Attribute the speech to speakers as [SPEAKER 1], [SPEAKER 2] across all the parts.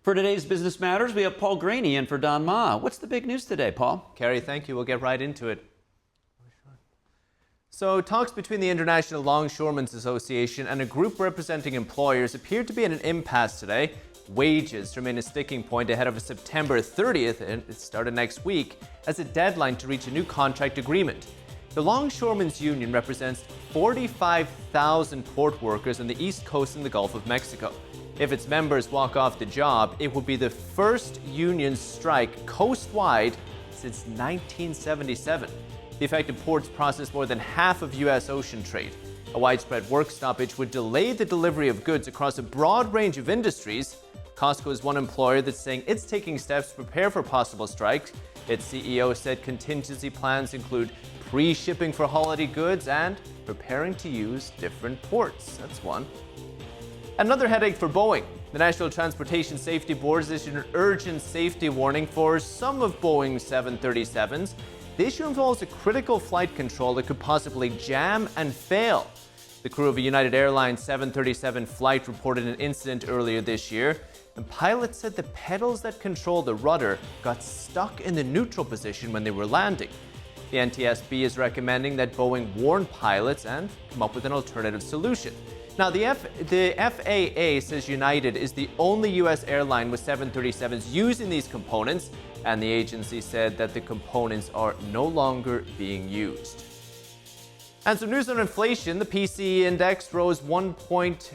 [SPEAKER 1] For today's Business Matters, we have Paul Graney in for Don Ma. What's the big news today, Paul?
[SPEAKER 2] Kerry, thank you. We'll get right into it. So talks between the International Longshoremen's Association and a group representing employers appear to be at an impasse today. Wages remain a sticking point ahead of a September 30th, and it started next week, as a deadline to reach a new contract agreement. The Longshoremen's Union represents 45,000 port workers on the East Coast and the Gulf of Mexico. If its members walk off the job, it will be the first union strike coast-wide since 1977. The affected ports process more than half of U.S. ocean trade. A widespread work stoppage would delay the delivery of goods across a broad range of industries. Costco is one employer that's saying it's taking steps to prepare for possible strikes. Its CEO said contingency plans include pre-shipping for holiday goods and preparing to use different ports. That's one. Another headache for Boeing. The National Transportation Safety Board has issued an urgent safety warning for some of Boeing's 737s. The issue involves a critical flight control that could possibly jam and fail. The crew of a United Airlines 737 flight reported an incident earlier this year, and pilots said the pedals that control the rudder got stuck in the neutral position when they were landing. The NTSB is recommending that Boeing warn pilots and come up with an alternative solution. Now, the FAA says United is the only U.S. airline with 737s using these components, and the agency said that the components are no longer being used. And some news on inflation. The PCE index rose 1 point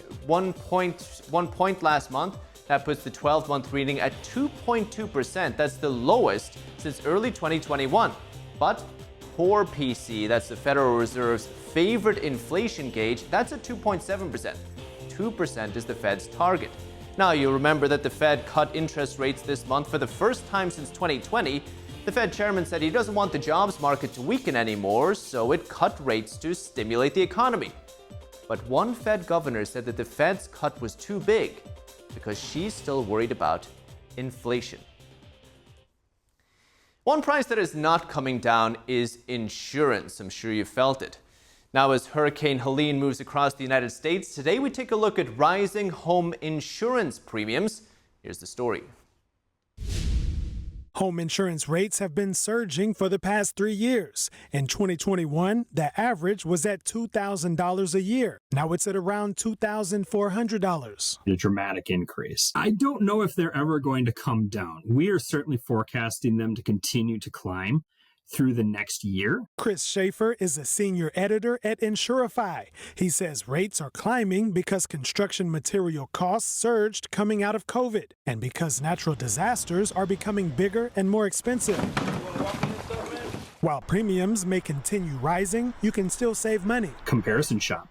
[SPEAKER 2] last month. That puts the 12-month reading at 2.2%. That's the lowest since early 2021. But core PCE, that's the Federal Reserve's favorite inflation gauge, that's at 2.7%. 2% is the Fed's target. Now, you'll remember that the Fed cut interest rates this month for the first time since 2020. The Fed chairman said he doesn't want the jobs market to weaken anymore, so it cut rates to stimulate the economy. But one Fed governor said that the Fed's cut was too big because she's still worried about inflation. One price that is not coming down is insurance. I'm sure you felt it. Now, as Hurricane Helene moves across the United States, today we take a look at rising home insurance premiums. Here's the story.
[SPEAKER 3] Home insurance rates have been surging for the past 3 years. In 2021, the average was at $2,000 a year. Now it's at around $2,400.
[SPEAKER 4] A dramatic increase. I don't know if they're ever going to come down. We are certainly forecasting them to continue to climb through the next year.
[SPEAKER 3] Chris Schaefer is a senior editor at Insurify. He says rates are climbing because construction material costs surged coming out of COVID and because natural disasters are becoming bigger and more expensive. While premiums may continue rising, you can still save money.
[SPEAKER 4] Comparison shop.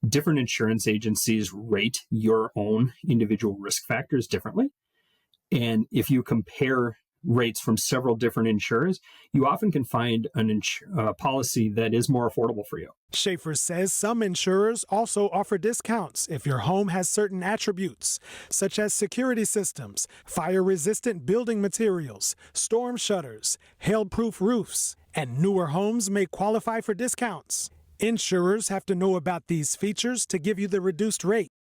[SPEAKER 4] Different insurance agencies rate your own individual risk factors differently. And if you compare rates from several different insurers, you often can find a policy that is more affordable for you.
[SPEAKER 3] Schaefer says some insurers also offer discounts if your home has certain attributes, such as security systems, fire-resistant building materials, storm shutters, hail-proof roofs, and newer homes may qualify for discounts. Insurers have to know about these features to give you the reduced rate.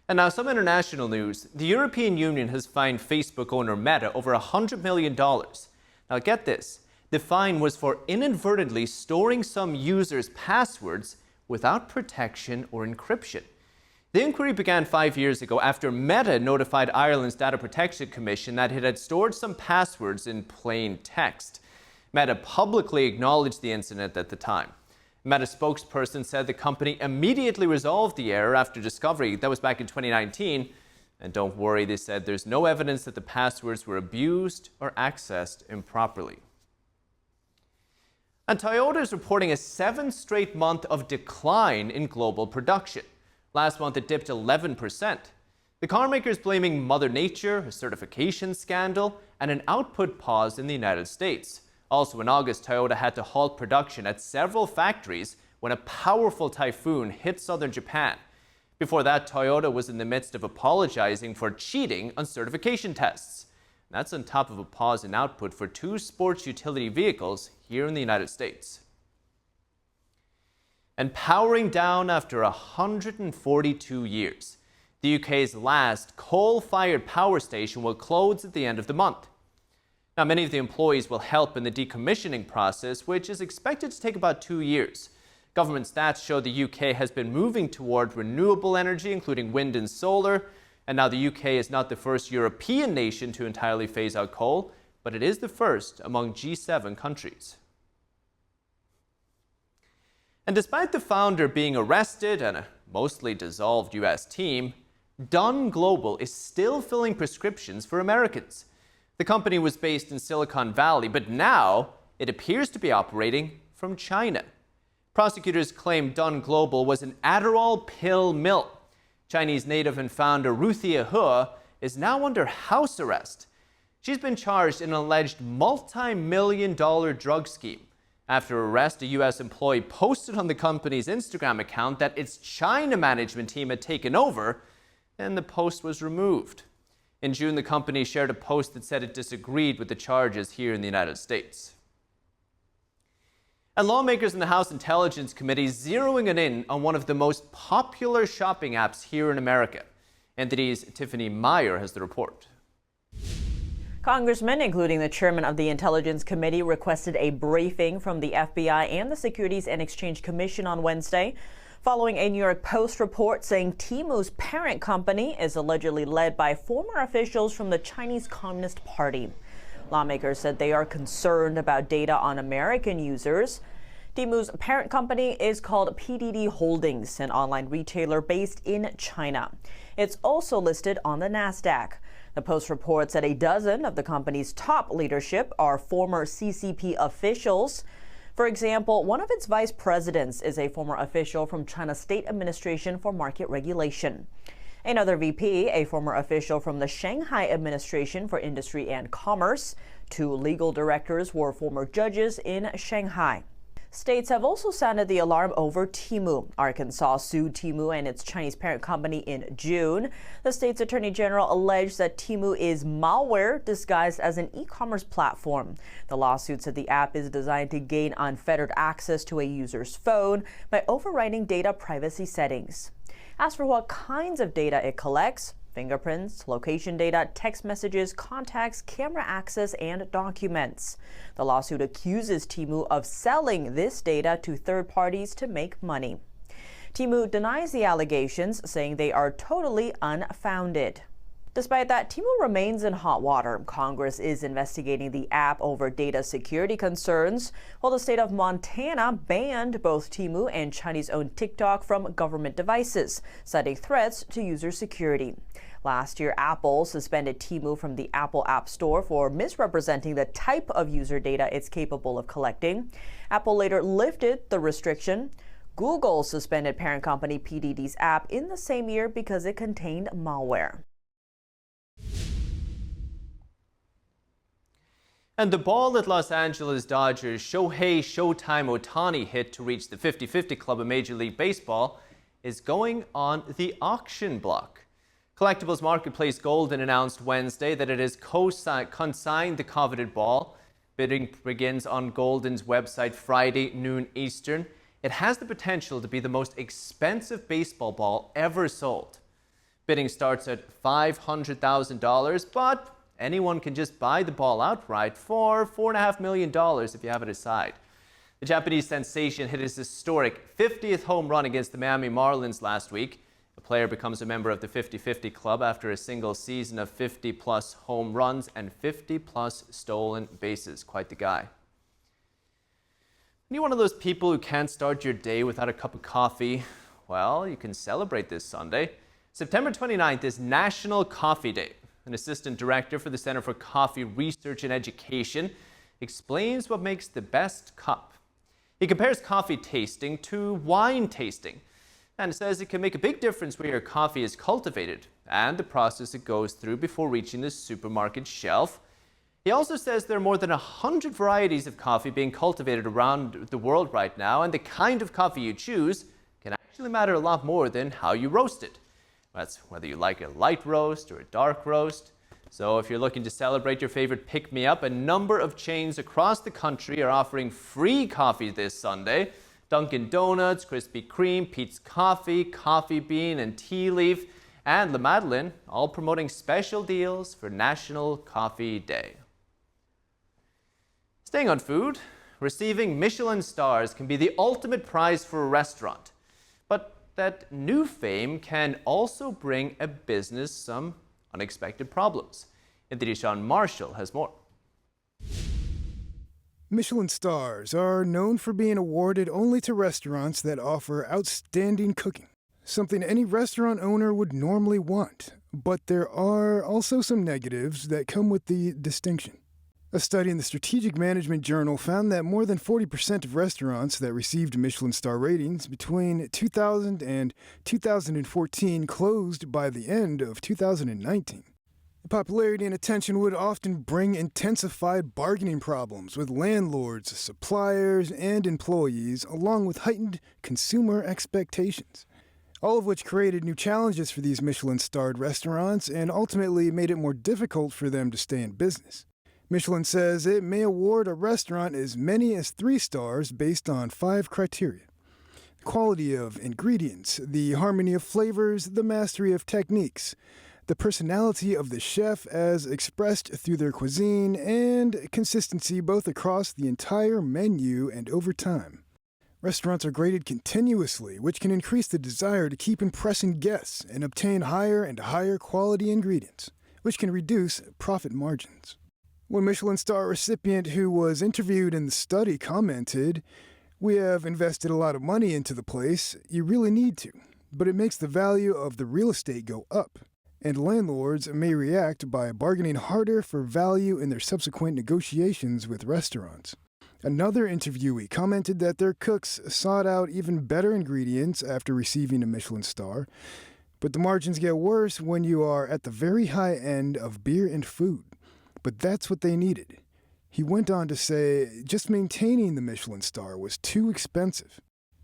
[SPEAKER 2] And now some international news. The European Union has fined Facebook owner Meta over $100 million. Now get this, the fine was for inadvertently storing some users' passwords without protection or encryption. The inquiry began 5 years ago after Meta notified Ireland's Data Protection Commission that it had stored some passwords in plain text. Meta publicly acknowledged the incident at the time. Meta spokesperson said the company immediately resolved the error after discovery. That was back in 2019. And don't worry, they said there's no evidence that the passwords were abused or accessed improperly. And Toyota is reporting a 7th straight month of decline in global production. Last month, it dipped 11%. The carmaker is blaming Mother Nature, a certification scandal, and an output pause in the United States. Also in August, Toyota had to halt production at several factories when a powerful typhoon hit southern Japan. Before that, Toyota was in the midst of apologizing for cheating on certification tests. That's on top of a pause in output for 2 sports utility vehicles here in the United States. And powering down after 142 years. The UK's last coal-fired power station will close at the end of the month. Now, many of the employees will help in the decommissioning process, which is expected to take about 2 years. Government stats show the UK has been moving toward renewable energy, including wind and solar. And now the UK is not the first European nation to entirely phase out coal, but it is the first among G7 countries. And despite the founder being arrested and a mostly dissolved US team, Dun Global is still filling prescriptions for Americans. The company was based in Silicon Valley, but now it appears to be operating from China. Prosecutors claim Dun Global was an Adderall pill mill. Chinese native and founder Ruthie He is now under house arrest. She's been charged in an alleged multi-million-dollar drug scheme. After arrest, a U.S. employee posted on the company's Instagram account that its China management team had taken over, and the post was removed. In June, the company shared a post that said it disagreed with the charges here in the United States. And lawmakers in the House Intelligence Committee zeroing it in on one of the most popular shopping apps here in America. NTD's Tiffany Meyer has the report.
[SPEAKER 5] Congressmen, including the chairman of the Intelligence Committee, requested a briefing from the FBI and the Securities and Exchange Commission on Wednesday, following a New York Post report saying Temu's parent company is allegedly led by former officials from the Chinese Communist Party. Lawmakers said they are concerned about data on American users. Temu's parent company is called PDD Holdings, an online retailer based in China. It's also listed on the NASDAQ. The Post report said a dozen of the company's top leadership are former CCP officials. For example, one of its vice presidents is a former official from China's State Administration for Market Regulation. Another VP, a former official from the Shanghai Administration for Industry and Commerce. 2 legal directors were former judges in Shanghai. States have also sounded the alarm over Temu. Arkansas sued Temu and its Chinese parent company in June. The state's attorney general alleged that Temu is malware disguised as an e-commerce platform. The lawsuit said the app is designed to gain unfettered access to a user's phone by overriding data privacy settings. As for what kinds of data it collects, fingerprints, location data, text messages, contacts, camera access, and documents. The lawsuit accuses Temu of selling this data to third parties to make money. Temu denies the allegations, saying they are totally unfounded. Despite that, Temu remains in hot water. Congress is investigating the app over data security concerns, while the state of Montana banned both Temu and Chinese-owned TikTok from government devices, citing threats to user security. Last year, Apple suspended Temu from the Apple App Store for misrepresenting the type of user data it's capable of collecting. Apple later lifted the restriction. Google suspended parent company PDD's app in the same year because it contained malware.
[SPEAKER 2] And the ball that Los Angeles Dodgers Shohei Ohtani hit to reach the 50-50 club in Major League Baseball is going on the auction block. Collectibles marketplace Golden announced Wednesday that it has consigned the coveted ball. Bidding begins on Golden's website Friday, noon Eastern. It has the potential to be the most expensive baseball ball ever sold. Bidding starts at $500,000, but anyone can just buy the ball outright for $4.5 million if you have it aside. The Japanese sensation hit his historic 50th home run against the Miami Marlins last week. The player becomes a member of the 50-50 club after a single season of 50-plus home runs and 50-plus stolen bases. Quite the guy. Are you one of those people who can't start your day without a cup of coffee? Well, you can celebrate this Sunday. September 29th is National Coffee Day. An assistant director for the Center for Coffee Research and Education explains what makes the best cup. He compares coffee tasting to wine tasting and says it can make a big difference where your coffee is cultivated and the process it goes through before reaching the supermarket shelf. He also says there are more than 100 varieties of coffee being cultivated around the world right now, and the kind of coffee you choose can actually matter a lot more than how you roast it. That's whether you like a light roast or a dark roast. So if you're looking to celebrate your favorite pick-me-up, a number of chains across the country are offering free coffee this Sunday. Dunkin' Donuts, Krispy Kreme, Peet's Coffee, Coffee Bean, and Tea Leaf. and Le Madeleine, all promoting special deals for National Coffee Day. Staying on food, receiving Michelin stars can be the ultimate prize for a restaurant. But that new fame can also bring a business some unexpected problems. Sean Marshall has more.
[SPEAKER 6] Michelin stars are known for being awarded only to restaurants that offer outstanding cooking, something any restaurant owner would normally want. But there are also some negatives that come with the distinction. A study in the Strategic Management Journal found that more than 40% of restaurants that received Michelin star ratings between 2000 and 2014 closed by the end of 2019. The popularity and attention would often bring intensified bargaining problems with landlords, suppliers, and employees, along with heightened consumer expectations. All of which created new challenges for these Michelin-starred restaurants and ultimately made it more difficult for them to stay in business. Michelin says it may award a restaurant as many as 3 stars based on 5 criteria: the quality of ingredients, the harmony of flavors, the mastery of techniques, the personality of the chef as expressed through their cuisine, and consistency both across the entire menu and over time. Restaurants are graded continuously, which can increase the desire to keep impressing guests and obtain higher and higher quality ingredients, which can reduce profit margins. One Michelin star recipient who was interviewed in the study commented, "We have invested a lot of money into the place. You really need to, but it makes the value of the real estate go up. And landlords may react by bargaining harder for value in their subsequent negotiations with restaurants." Another interviewee commented that their cooks sought out even better ingredients after receiving a Michelin star, but the margins get worse when you are at the very high end of beer and food. But that's what they needed. He went on to say just maintaining the Michelin star was too expensive.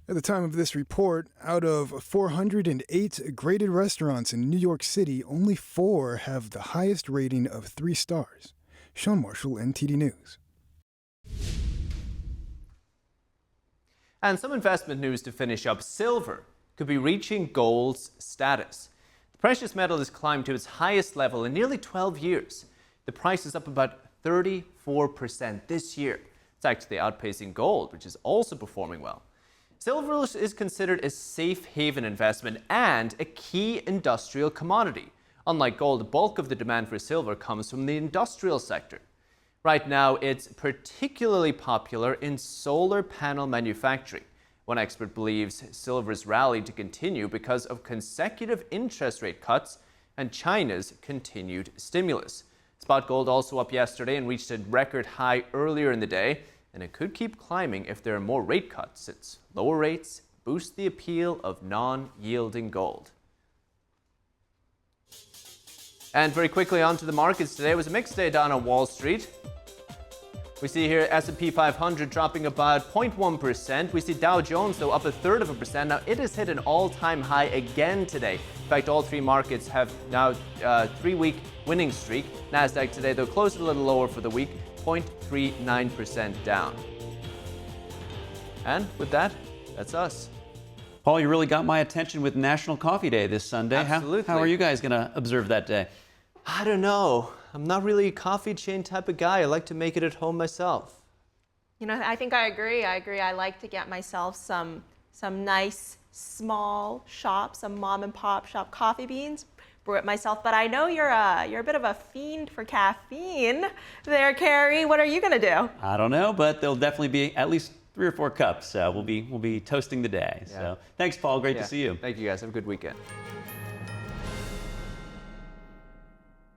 [SPEAKER 6] At the time of this report, out of 408 graded restaurants in New York City, only 4 have the highest rating of 3 stars. Sean Marshall, NTD News.
[SPEAKER 2] And some investment news to finish up. Silver could be reaching gold's status. The precious metal has climbed to its highest level in nearly 12 years. The price is up about 34% this year. It's actually outpacing gold, which is also performing well. Silver is considered a safe haven investment and a key industrial commodity. Unlike gold, the bulk of the demand for silver comes from the industrial sector. Right now, it's particularly popular in solar panel manufacturing. One expert believes silver's rally to continue because of consecutive interest rate cuts and China's continued stimulus. Spot gold also up yesterday and reached a record high earlier in the day, and it could keep climbing if there are more rate cuts, since lower rates boost the appeal of non-yielding gold. And very quickly on to the markets today. It was a mixed day down on Wall Street. We see here S&P 500 dropping about 0.1%. We see Dow Jones, though, up 1/3%. Now, it has hit an all-time high again today. In fact, all 3 markets have now a 3-week winning streak. NASDAQ today, though, closed a little lower for the week, 0.39% down. And with that, that's us.
[SPEAKER 1] Paul, you really got my attention with National Coffee Day this Sunday.
[SPEAKER 2] Absolutely.
[SPEAKER 1] How are you guys going to observe that day?
[SPEAKER 2] I don't know. I'm not really a coffee chain type of guy. I like to make it at home myself.
[SPEAKER 7] You know, I think I agree. I like to get myself some nice small shops, some mom and pop shop coffee beans, brew it myself. But I know you're a bit of a fiend for caffeine there, Carrie. What are you gonna do?
[SPEAKER 1] I don't know, but there'll definitely be at least 3 or 4 cups. We'll be toasting the day.
[SPEAKER 2] Yeah.
[SPEAKER 1] So thanks, Paul. Great to see you.
[SPEAKER 2] Thank you, guys. Have a good weekend.